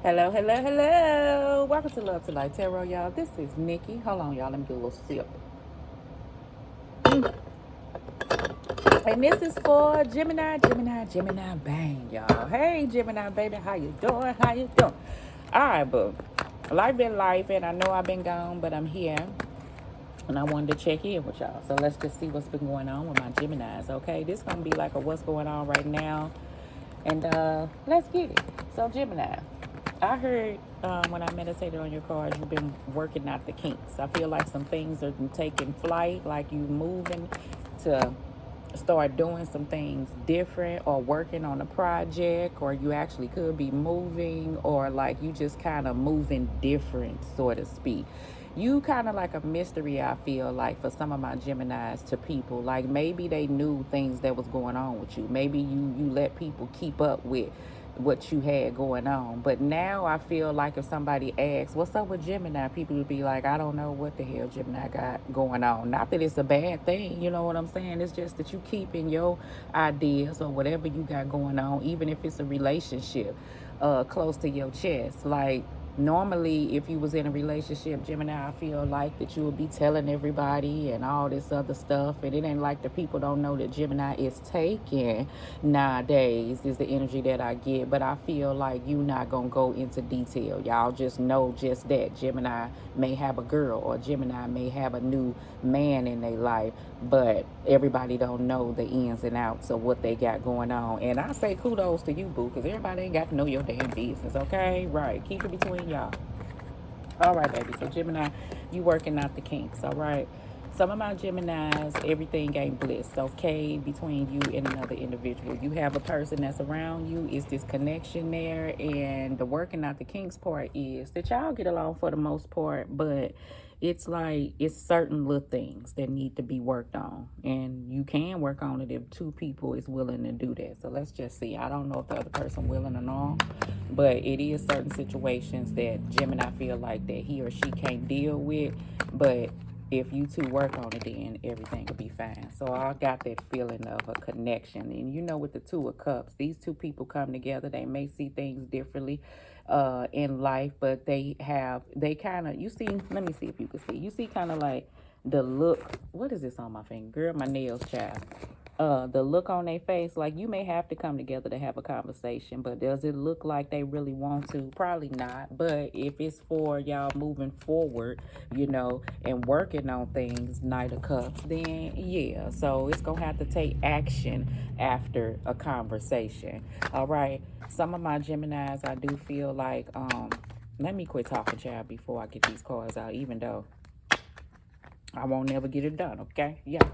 Hello, hello, hello. Welcome to Love to Life Tarot, y'all. This is Nikki. Hold on, y'all. Let me get a little sip. And this is for Gemini, Gemini, Gemini, bang, y'all. Hey, Gemini, baby. How you doing? How you doing? All right, boo. Life been life, and I know I've been gone, but I'm here. And I wanted to check in with y'all. So let's just see what's been going on with my Geminis, okay? This going to be like a what's going on right now. And let's get it. So, Gemini, I heard when I meditated on your cards, you've been working out the kinks. I feel like some things are taking flight, like you moving to start doing some things different or working on a project, or you actually could be moving, or like you just kind of moving different, so to speak. You kind of like a mystery, I feel like, for some of my Geminis to people. Like maybe they knew things that was going on with you. Maybe you let people keep up with what you had going on. But now I feel like if somebody asks, what's up with Gemini? People would be like, I don't know what the hell Gemini got going on. Not that it's a bad thing, you know what I'm saying? It's just that you keeping your ideas or whatever you got going on, even if it's a relationship, close to your chest. Like, normally if you was in a relationship, Gemini, I feel like that you would be telling everybody and all this other stuff, and it ain't like the people don't know that Gemini is taken nowadays, is the energy that I get. But I feel like you not gonna go into detail. Y'all just know just that Gemini may have a girl, or Gemini may have a new man in their life, but everybody don't know the ins and outs of what they got going on. And I say kudos to you, boo, because everybody ain't got to know your damn business, okay? Right, keep it between y'all. All right, baby. So Gemini, you working out the kinks, all right? Some of my Geminis, everything ain't bliss, okay, between you and another individual. You have a person that's around you, is this connection there, and the working out the kinks part is that y'all get along for the most part, but it's like it's certain little things that need to be worked on, and you can work on it if two people is willing to do that. So let's just see. I don't know if the other person willing or not, but it is certain situations that Gemini feel like that he or she can't deal with, but if you two work on it, then everything will be fine. So I got that feeling of a connection. And you know, with the Two of Cups, these two people come together. They may see things differently in life, but they kind of, you see, let me see if you can see. You see kind of like the look. What is this on my finger? Girl, my nails, child. The look on their face, like you may have to come together to have a conversation, but does it look like they really want to? Probably not. But if it's for y'all moving forward, and working on things, Knight of Cups, then yeah. So it's gonna have to take action after a conversation. All right. Some of my Geminis, I do feel like let me quit talking, child, before I get these cards out, even though I won't never get it done, okay? Yeah.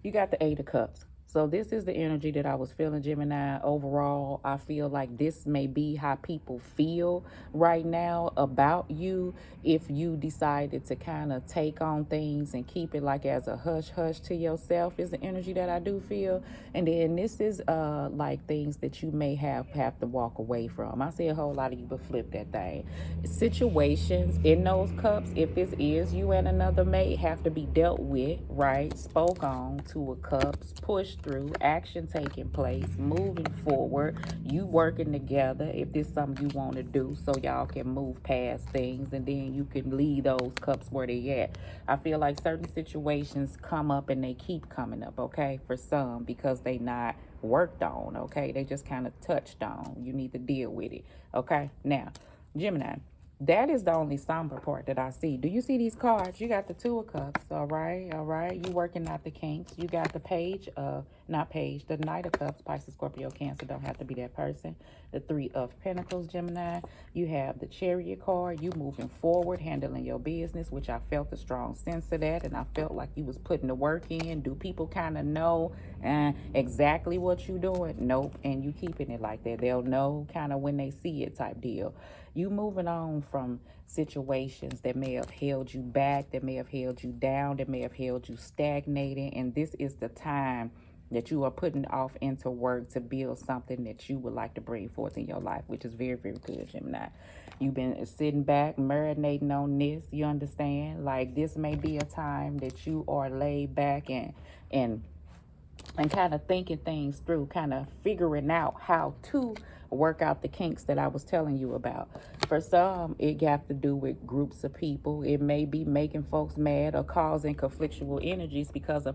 You got the Eight of Cups. So this is the energy that I was feeling, Gemini. Overall, I feel like this may be how people feel right now about you if you decided to kind of take on things and keep it like as a hush hush to yourself, is the energy that I do feel. And then this is like things that you may have to walk away from. I see a whole lot of you, but flip that thing. Situations in those cups, if this is you and another mate, have to be dealt with, right? Spoke on. Two of Cups, push through, action taking place, moving forward, you working together if this is something you want to do, so y'all can move past things, and then you can leave those cups where they at. I feel like certain situations come up and they keep coming up, okay, for some, because they not worked on, okay? They just kind of touched on. You need to deal with it, okay? Now, Gemini, that is the only somber part that I see. Do you see these cards? You got the Two of Cups, all right, all right. You working out the kinks. You got the Page of, not Page, the Knight of Cups, Pisces, Scorpio, Cancer, don't have to be that person. The Three of Pentacles, Gemini. You have the Chariot card. You moving forward, handling your business, which I felt a strong sense of that, and I felt like you was putting the work in. Do people kind of know exactly what you doing? Nope, and you keeping it like that. They'll know kind of when they see it type deal. You moving on from situations that may have held you back, that may have held you down, that may have held you stagnating. And this is the time that you are putting off into work to build something that you would like to bring forth in your life, which is very, very good, Gemini. You've been sitting back, marinating on this, you understand? Like, this may be a time that you are laid back and kind of thinking things through, kind of figuring out how to work out the kinks that I was telling you about. For some, it got to do with groups of people. It may be making folks mad or causing conflictual energies because a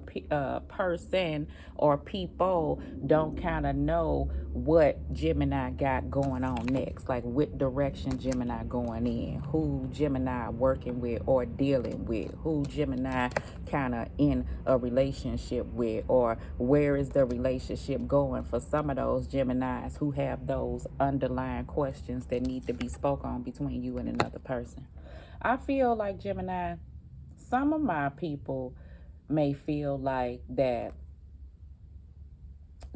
person or people don't kind of know what Gemini got going on next, like what direction Gemini going in, who Gemini working with or dealing with, who Gemini kind of in a relationship with, or where is the relationship going for some of those Geminis who have those underlying questions that need to be spoke on between you and another person. I feel like Gemini, some of my people may feel like that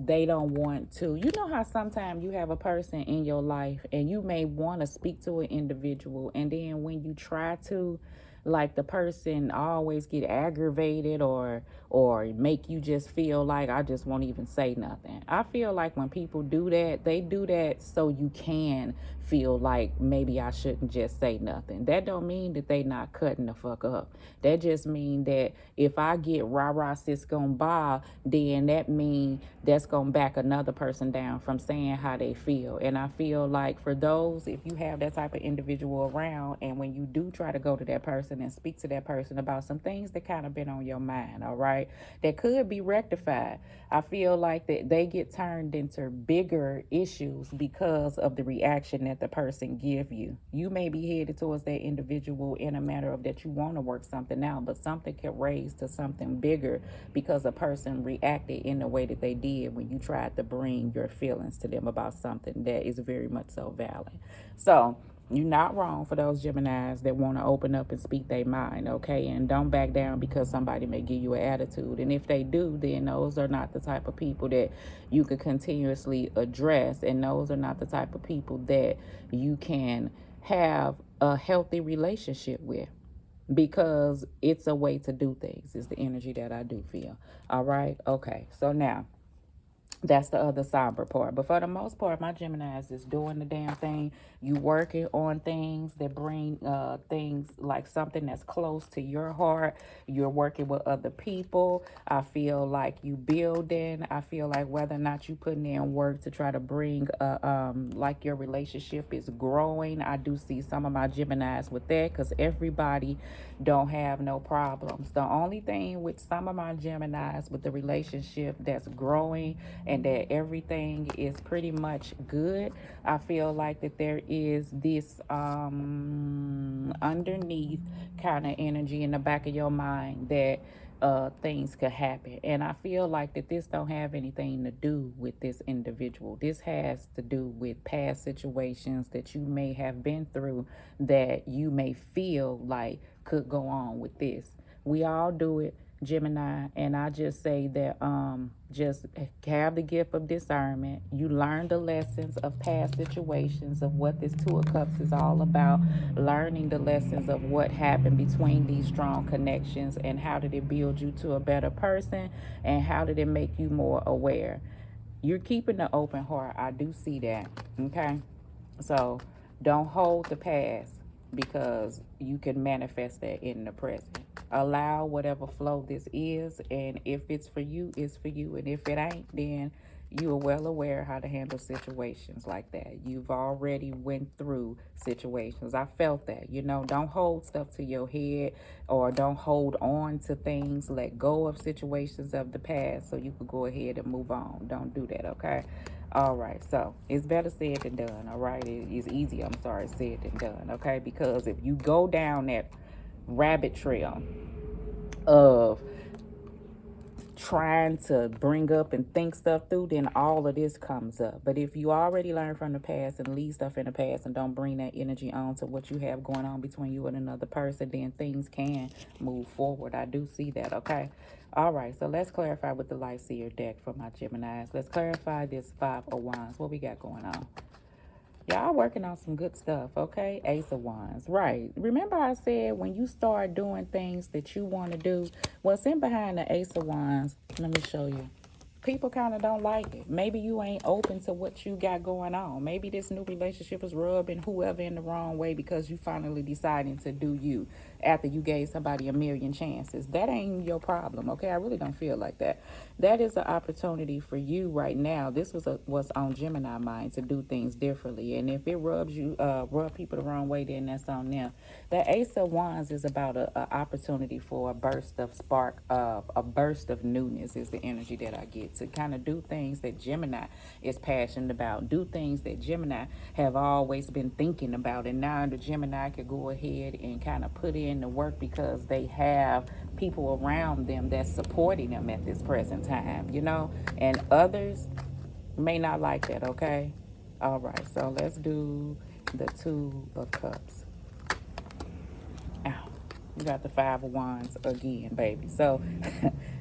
they don't want to. You know how sometimes you have a person in your life and you may want to speak to an individual, and then when you try to, like, the person always get aggravated or make you just feel like I just won't even say nothing. I feel like when people do that, they do that so you can feel like maybe I shouldn't just say nothing. That don't mean that they not cutting the fuck up. That just mean that if I get rah-rah sis gon' ball, then that mean that's gonna back another person down from saying how they feel. And I feel like for those, if you have that type of individual around, and when you do try to go to that person and speak to that person about some things that kind of been on your mind, all right, that could be rectified, I feel like that they get turned into bigger issues because of the reaction that the person give you. You may be headed towards that individual in a matter of that you want to work something out, but something can raise to something bigger because a person reacted in the way that they did when you tried to bring your feelings to them about something that is very much so valid. So you're not wrong for those Geminis that want to open up and speak their mind, okay? And don't back down because somebody may give you an attitude. And if they do, then those are not the type of people that you can continuously address. And those are not the type of people that you can have a healthy relationship with, because it's a way to do things, is the energy that I do feel. All right? Okay. So now, that's the other somber part. But for the most part, my Geminis is doing the damn thing. You working on things that bring things like something that's close to your heart. You're working with other people. I feel like you building. I feel like whether or not you putting in work to try to bring like your relationship is growing. I do see some of my Geminis with that, because everybody don't have no problems. The only thing with some of my Geminis with the relationship that's growing and that everything is pretty much good, I feel like that there is this underneath kind of energy in the back of your mind that things could happen. And I feel like that this don't have anything to do with this individual. This has to do with past situations that you may have been through that you may feel like could go on with this. We all do it, Gemini, and I just say that just have the gift of discernment. You learn the lessons of past situations of what this Two of Cups is all about, learning the lessons of what happened between these strong connections, and how did it build you to a better person, and how did it make you more aware. You're keeping the open heart. I do see that. Okay. So don't hold the past, because you can manifest that in the present. Allow whatever flow this is, and if it's for you, it's for you. And if it ain't, then you are well aware how to handle situations like that. You've already went through situations. I felt that. Don't hold stuff to your head, or don't hold on to things. Let go of situations of the past so you could go ahead and move on. Don't do that, okay? All right, so it's better said than done. All right, it's easier, I'm sorry, said than done. Okay, because if you go down that rabbit trail of trying to bring up and think stuff through, then all of this comes up. But if you already learned from the past and leave stuff in the past and don't bring that energy on to what you have going on between you and another person, then things can move forward. I do see that, okay? All right, so let's clarify with the Light Seer deck for my Geminis. Let's clarify this Five of Wands. What we got going on? Y'all working on some good stuff, okay? Ace of Wands, right. Remember I said when you start doing things that you want to do, what's in behind the Ace of Wands, let me show you. People kind of don't like it. Maybe you ain't open to what you got going on. Maybe this new relationship is rubbing whoever in the wrong way because you finally deciding to do you after you gave somebody a million chances. That ain't your problem, okay? I really don't feel like that. That is an opportunity for you right now. This was what's on Gemini mind, to do things differently. And if it rub people the wrong way, then that's on them. The Ace of Wands is about a opportunity for a burst of spark, a burst of newness is the energy that I get, to kind of do things that Gemini is passionate about, do things that Gemini have always been thinking about, and now the Gemini could go ahead and kind of put in the work because they have people around them that's supporting them at this present time, and others may not like that, okay? All right, so let's do the Two of Cups. Ow. You got the Five of Wands again, baby. So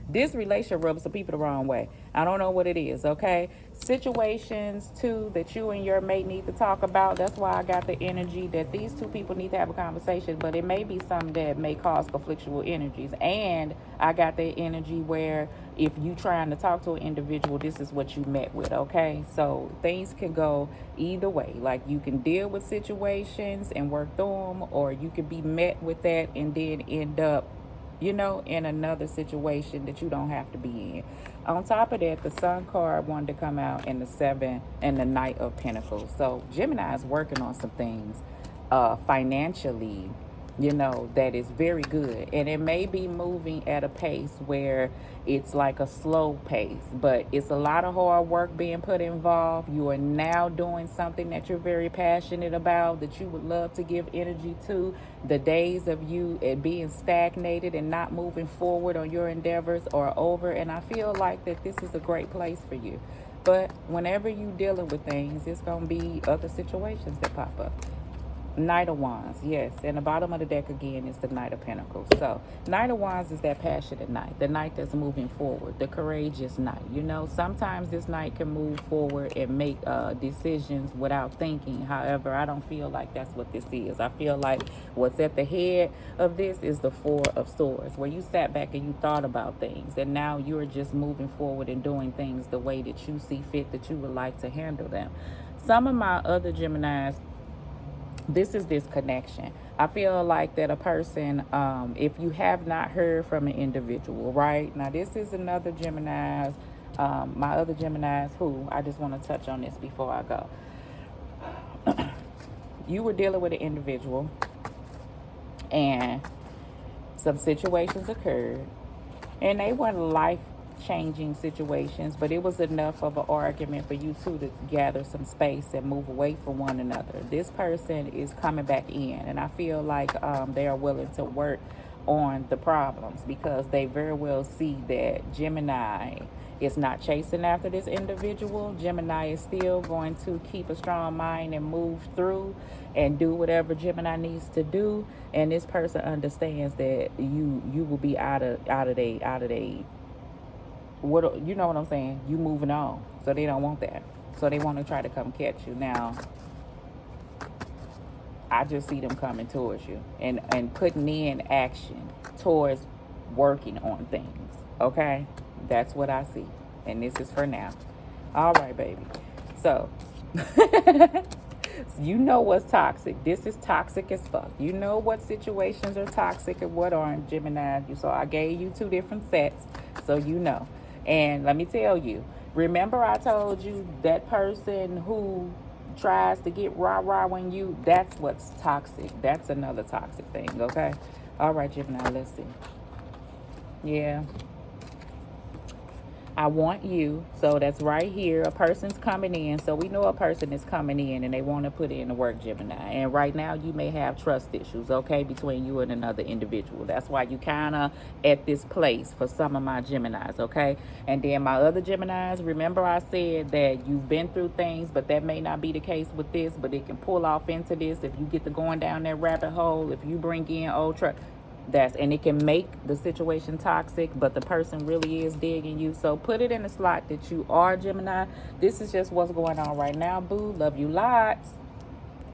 this relationship rubs some people the wrong way. I don't know what it is, okay? Situations, too, that you and your mate need to talk about. That's why I got the energy that these two people need to have a conversation, but it may be something that may cause conflictual energies. And I got the energy where if you trying to talk to an individual, this is what you met with, okay? So things can go either way. Like, you can deal with situations and work through them, or you could be met with that and then end up in another situation that you don't have to be in. On top of that, the Sun card wanted to come out, in the Seven and the Knight of Pentacles. So Gemini is working on some things financially, that is very good. And it may be moving at a pace where it's like a slow pace, but it's a lot of hard work being put involved. You are now doing something that you're very passionate about, that you would love to give energy to. The days of you being stagnated and not moving forward on your endeavors are over. And I feel like that this is a great place for you. But whenever you dealing with things, it's going to be other situations that pop up. Knight of Wands, yes. And the bottom of the deck again is the Knight of Pentacles. So Knight of Wands is that passionate knight, the knight that's moving forward, the courageous knight. Sometimes this knight can move forward and make decisions without thinking. However, I don't feel like that's what this is. I feel like what's at the head of this is the Four of Swords, where you sat back and you thought about things, and now you're just moving forward and doing things the way that you see fit, that you would like to handle them. Some of my other Geminis, this is this connection. I feel like that a person, if you have not heard from an individual, right? Now, this is another Gemini's, my other Gemini's who, I just want to touch on this before I go. You were dealing with an individual and some situations occurred, and they weren't life-changing situations, but it was enough of an argument for you two to gather some space and move away from one another. This person is coming back in, and I feel like they are willing to work on the problems, because they very well see that Gemini is not chasing after this individual. Gemini is still going to keep a strong mind and move through and do whatever Gemini needs to do. And this person understands that you will be out of they what, you know what I'm saying? You moving on, so they don't want that. So they want to try to come catch you. Now, I just see them coming towards you and putting in action towards working on things. Okay, that's what I see, and this is for now. All right, baby. So you know what's toxic. This is toxic as fuck. You know what situations are toxic and what aren't, Gemini. So I gave you two different sets, so you know. And let me tell you, remember I told you that person who tries to get rah-rah when that's what's toxic. That's another toxic thing, okay? All right, Gemini, let's see. Yeah. I want you. So that's right here. A person's coming in. So we know a person is coming in and they want to put in the work, Gemini. And right now you may have trust issues, okay, between you and another individual. That's why you kind of at this place for some of my Geminis, okay? And then my other Geminis, remember I said that you've been through things, but that may not be the case with this, but it can pull off into this if you get to going down that rabbit hole, if you bring in old trust. And it can make the situation toxic, but the person really is digging you. So put it in the slot that you are Gemini. This is just what's going on right now, boo. Love you lots.